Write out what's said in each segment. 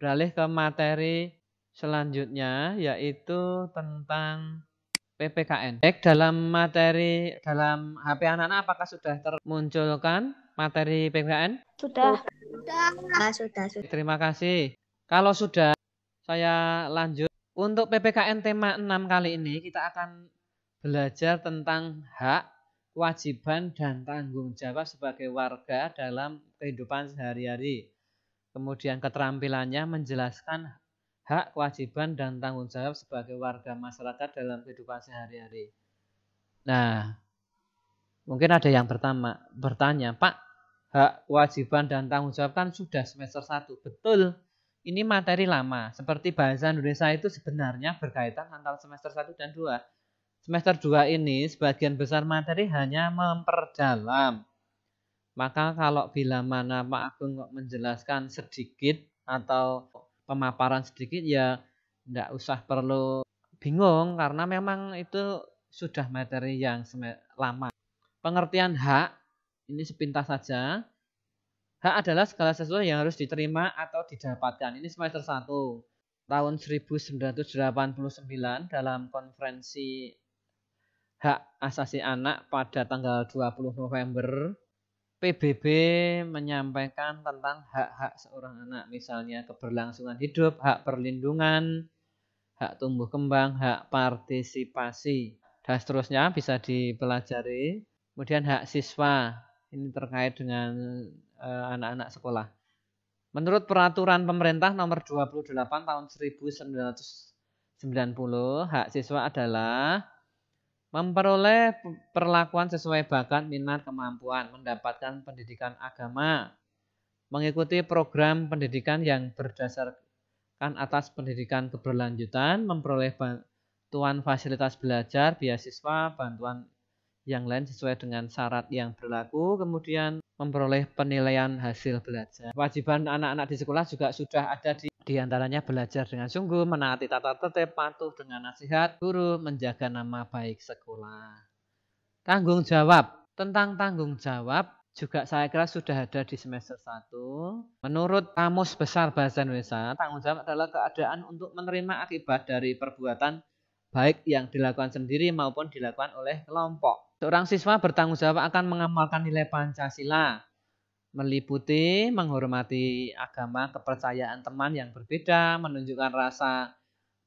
beralih ke materi selanjutnya, yaitu tentang PPKN. Baik, dalam HP anak-anak apakah sudah termunculkan materi PPKN? Sudah. Sudah. Terima kasih. Kalau sudah, saya lanjut. Untuk PPKN tema 6 kali ini kita akan belajar tentang hak, kewajiban, dan tanggung jawab sebagai warga dalam kehidupan sehari-hari. Kemudian keterampilannya menjelaskan hak, kewajiban, dan tanggung jawab sebagai warga masyarakat dalam kehidupan sehari-hari. Nah, mungkin ada yang bertanya, Pak, hak, kewajiban, dan tanggung jawab kan sudah semester 1. Betul, ini materi lama. Seperti bahasa Indonesia itu sebenarnya berkaitan antara semester 1 dan 2. Semester 2 ini sebagian besar materi hanya memperdalam. Maka kalau bila mana Pak Agung menjelaskan sedikit atau pemaparan sedikit, ya tidak usah perlu bingung karena memang itu sudah materi yang lama. Pengertian hak ini sepintas saja. Hak adalah segala sesuatu yang harus diterima atau didapatkan. Ini semester 1 tahun 1989 dalam konferensi hak asasi anak pada tanggal 20 November. PBB menyampaikan tentang hak-hak seorang anak, misalnya keberlangsungan hidup, hak perlindungan, hak tumbuh kembang, hak partisipasi, dan seterusnya bisa dipelajari. Kemudian hak siswa, ini terkait dengan anak-anak sekolah. Menurut peraturan pemerintah nomor 28 tahun 1990, hak siswa adalah memperoleh perlakuan sesuai bakat, minat, kemampuan, mendapatkan pendidikan agama, mengikuti program pendidikan yang berdasarkan atas pendidikan keberlanjutan, memperoleh bantuan fasilitas belajar, beasiswa, bantuan yang lain sesuai dengan syarat yang berlaku, kemudian memperoleh penilaian hasil belajar. Kewajiban anak-anak di sekolah juga sudah ada di antaranya belajar dengan sungguh, menaati tata tertib, patuh dengan nasihat guru, menjaga nama baik sekolah. Tanggung jawab. Tentang tanggung jawab juga saya kira sudah ada di semester 1. Menurut Kamus Besar Bahasa Indonesia, tanggung jawab adalah keadaan untuk menerima akibat dari perbuatan baik yang dilakukan sendiri maupun dilakukan oleh kelompok. Seorang siswa bertanggung jawab akan mengamalkan nilai Pancasila, meliputi menghormati agama, kepercayaan teman yang berbeda, menunjukkan rasa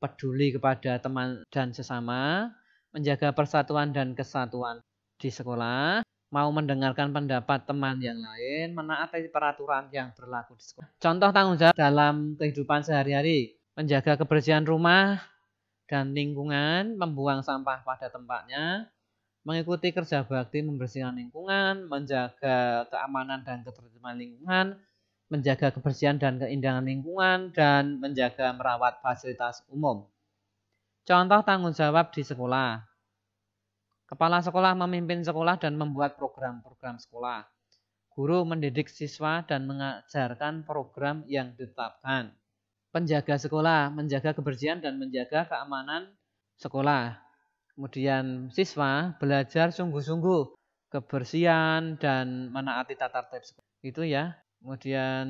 peduli kepada teman dan sesama, menjaga persatuan dan kesatuan di sekolah, mau mendengarkan pendapat teman yang lain, menaati peraturan yang berlaku di sekolah. Contoh tanggung jawab dalam kehidupan sehari-hari, menjaga kebersihan rumah dan lingkungan, membuang sampah pada tempatnya, mengikuti kerja bakti membersihkan lingkungan, menjaga keamanan dan ketertiban lingkungan, menjaga kebersihan dan keindahan lingkungan, dan menjaga merawat fasilitas umum. Contoh tanggung jawab di sekolah. Kepala sekolah memimpin sekolah dan membuat program-program sekolah. Guru mendidik siswa dan mengajarkan program yang ditetapkan. Penjaga sekolah menjaga kebersihan dan menjaga keamanan sekolah. Kemudian siswa belajar sungguh-sungguh kebersihan dan menaati tata tertib. Itu ya. Kemudian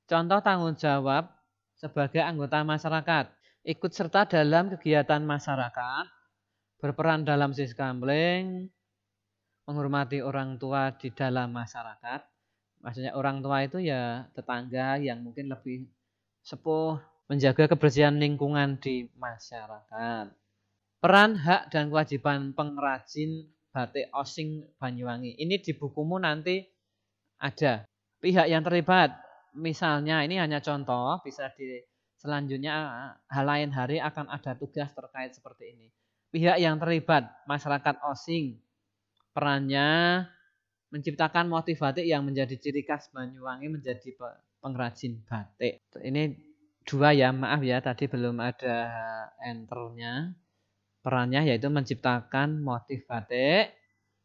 contoh tanggung jawab sebagai anggota masyarakat. Ikut serta dalam kegiatan masyarakat, berperan dalam siskampling, menghormati orang tua di dalam masyarakat. Maksudnya orang tua itu ya tetangga yang mungkin lebih sepuh, menjaga kebersihan lingkungan di masyarakat. Peran, hak, dan kewajiban pengrajin batik osing Banyuwangi. Ini di bukumu nanti ada. Pihak yang terlibat, misalnya ini hanya contoh, bisa di selanjutnya hal lain hari akan ada tugas terkait seperti ini. Pihak yang terlibat, masyarakat osing. Perannya menciptakan motif batik yang menjadi ciri khas Banyuwangi menjadi pengrajin batik. Ini 2 ya, maaf ya tadi belum ada enternya. Perannya yaitu menciptakan motif batik,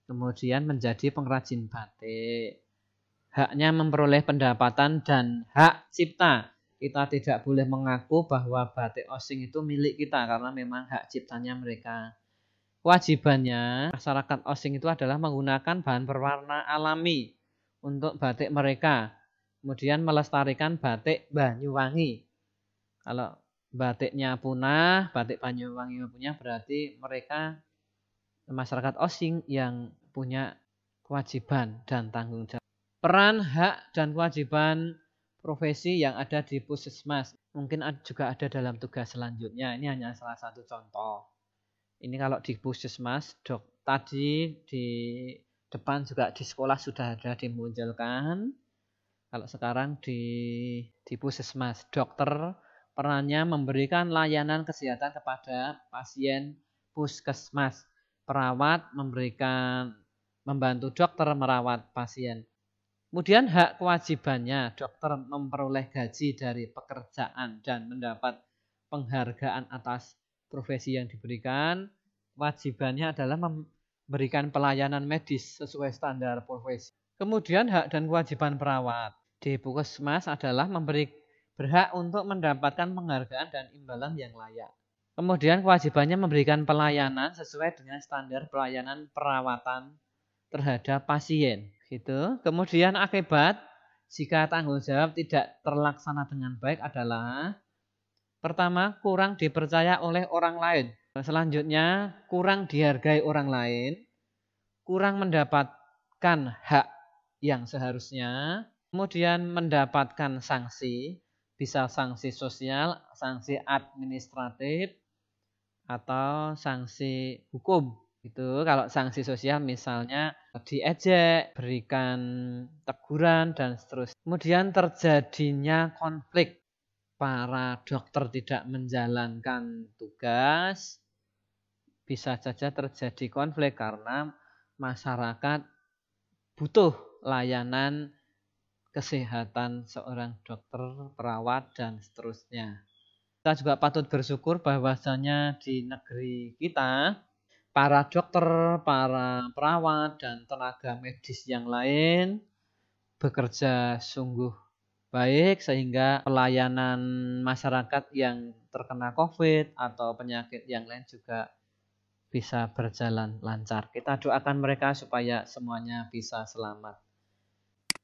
kemudian menjadi pengrajin batik. Haknya memperoleh pendapatan dan hak cipta. Kita tidak boleh mengaku bahwa batik osing itu milik kita karena memang hak ciptanya mereka. Kewajibannya masyarakat osing itu adalah menggunakan bahan berwarna alami untuk batik mereka. Kemudian melestarikan batik Banyuwangi. Kalau batiknya punah, batik Banyuwangi punya, berarti mereka masyarakat Osing yang punya kewajiban dan tanggung jawab. Peran, hak, dan kewajiban profesi yang ada di Puskesmas mungkin juga ada dalam tugas selanjutnya. Ini hanya salah satu contoh. Ini kalau di Puskesmas, tadi di depan juga di sekolah sudah ada dimunculkan. Kalau sekarang di Puskesmas, dokter perannya memberikan layanan kesehatan kepada pasien Puskesmas. Perawat membantu dokter merawat pasien. Kemudian hak kewajibannya, dokter memperoleh gaji dari pekerjaan dan mendapat penghargaan atas profesi yang diberikan. Kewajibannya adalah memberikan pelayanan medis sesuai standar profesi. Kemudian hak dan kewajiban perawat di Puskesmas adalah berhak untuk mendapatkan penghargaan dan imbalan yang layak. Kemudian kewajibannya memberikan pelayanan sesuai dengan standar pelayanan perawatan terhadap pasien. Gitu. Kemudian akibat jika tanggung jawab tidak terlaksana dengan baik adalah pertama, kurang dipercaya oleh orang lain. Selanjutnya, kurang dihargai orang lain, kurang mendapatkan hak yang seharusnya, kemudian mendapatkan sanksi, bisa sanksi sosial, sanksi administratif, atau sanksi hukum. Itu kalau sanksi sosial misalnya diejek, berikan teguran dan seterusnya. Kemudian terjadinya konflik, para dokter tidak menjalankan tugas, bisa saja terjadi konflik karena masyarakat butuh layanan kesehatan seorang dokter, perawat, dan seterusnya. Kita juga patut bersyukur bahwasanya di negeri kita, para dokter, para perawat, dan tenaga medis yang lain bekerja sungguh baik sehingga pelayanan masyarakat yang terkena COVID atau penyakit yang lain juga bisa berjalan lancar. Kita doakan mereka supaya semuanya bisa selamat.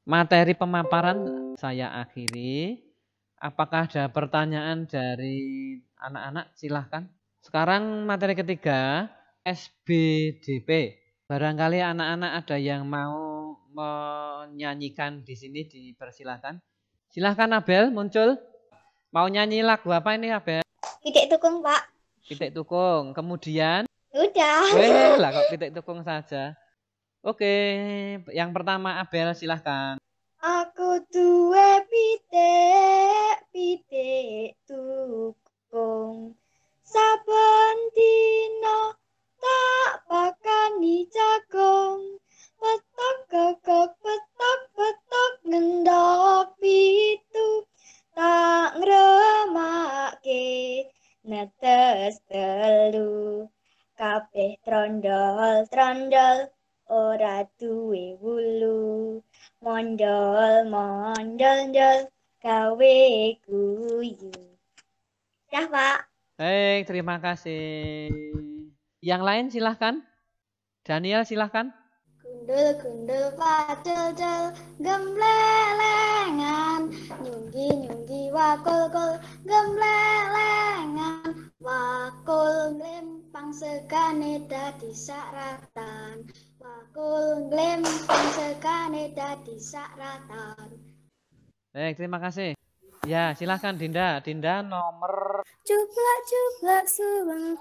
Materi pemaparan saya akhiri. Apakah ada pertanyaan dari anak-anak? Silahkan. Sekarang materi ketiga, SBDP. Barangkali anak-anak ada yang mau menyanyikan di sini, dipersilahkan. Silahkan Abel, muncul. Mau nyanyi lagu apa ini Abel? Pitik tukung, Pak. Pitik tukung. Kemudian? Udah. Lah kok pitik tukung saja. Oke, yang pertama Abel silahkan. Aku duwe pitik tukung. Saben dina tak pakani jagung. Petok gogok, petok ngendok pitu. Tak ngremake netes telu. Kabeh trondol ora duwe wulu. Mondol gawe guyu. Ya, Pak. Baik, terima kasih. Yang lain silahkan. Daniel silahkan. Gundul pacul gemblelengan. Nyunggi wakul gemblelengan. Wakul mlempang segane dadi saratan. Wakul mlempang segane dadi saratan. Baik, terima kasih. Ya, silahkan Dinda. Dinda nomor... Cuplak suweng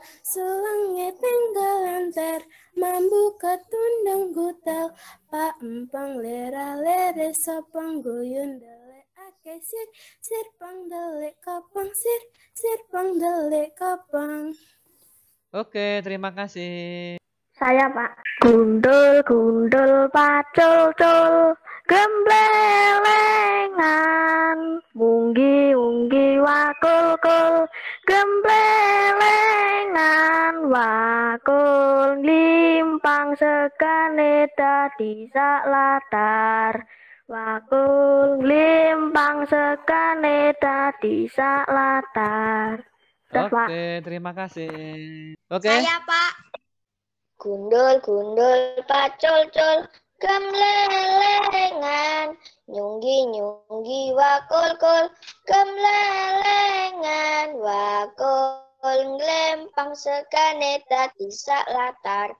ngepenggal lantar, mambu ketundang gutal, pak empang lera lere sopang guyun dele ake sir pang dele kapang sir pang dele kapang. Oke, terima kasih. Saya Pak. Gundul pacul gemblelengan, unggi wakul gemblelengan, wakul limpang segane dadi sak latar, wakul limpang segane dadi sak latar. Oke, terima kasih. Oke. Saya, Pak. Gundul pacul gemblelengan, nyunggi wakul kemlelengan, wakul nglempang sekane dadi sak latar.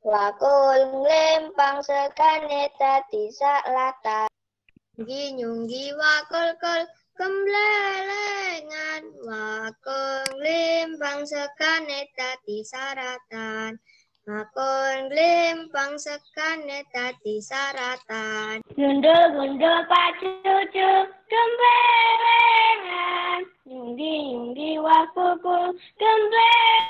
Wakul nglempang sekane dadi sak latar. Nyunggi wakul kul kemlelengan, wakul nglempang sekane dadi saratan. Wakul nglempang sekane dadi saratan. Gundul-gundul pacucu kemlelengan, nyunggi wakul kemlelengan,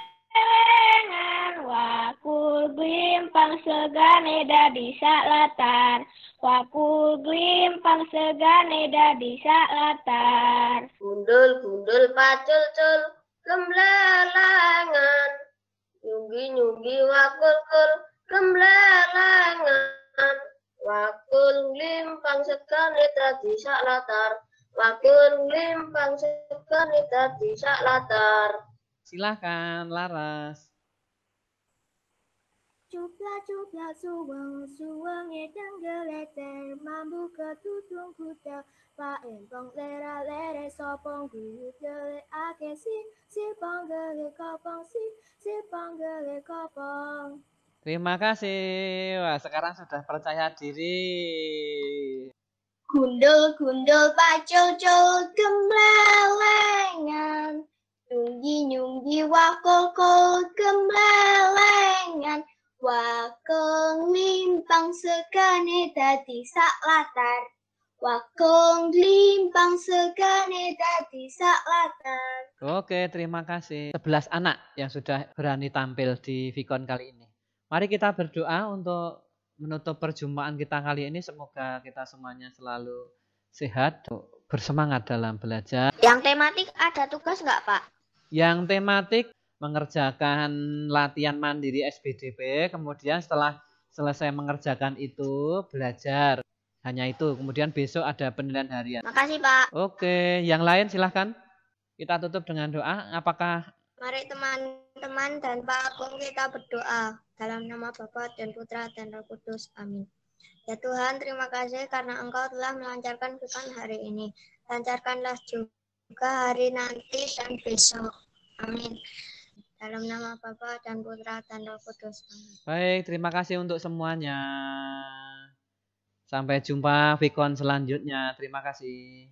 wakul glimpang segane dadi sak latar. Wakul glimpang segane dadi sak latar. Gundul-gundul pacucul kemlelengan, nyunggi wakul kemlelengan, wakul glimpang segane dadi sak latar. Wakul glimpang segane dadi sak latar. Silahkan Laras. Cupla-cupla suweng edang geleter, mambu ketutung kuda, Pak empong lera-lere sopong guyu gele ake sipong gele kopong sipong gele kopong. Terima kasih. Wah, sekarang sudah percaya diri. Gundul-gundul pacucul kemlelengan, nyunggi wakul kemlelengan, wakul nglimpang sekane dadi sak latar. Wakul nglimpang sekane dadi sak latar. Oke, terima kasih. 11 anak yang sudah berani tampil di Vicon kali ini. Mari kita berdoa untuk menutup perjumpaan kita kali ini. Semoga kita semuanya selalu sehat, bersemangat dalam belajar. Yang tematik ada tugas nggak, Pak? Yang tematik mengerjakan latihan mandiri SBDP, kemudian setelah selesai mengerjakan itu belajar. Hanya itu, kemudian besok ada penilaian harian. Makasih, Pak. Oke, yang lain silahkan. Kita tutup dengan doa. Apakah Mari teman-teman dan Pak Agung kita berdoa dalam nama Bapa dan Putra dan Roh Kudus. Amin. Ya Tuhan, terima kasih karena Engkau telah melancarkan Vicon hari ini. Lancarkanlah juga hari nanti dan besok. Amin. Dalam nama Bapa dan Putra dan Roh Kudus. Amin. baik, terima kasih untuk semuanya. Sampai jumpa Vicon selanjutnya. Terima kasih.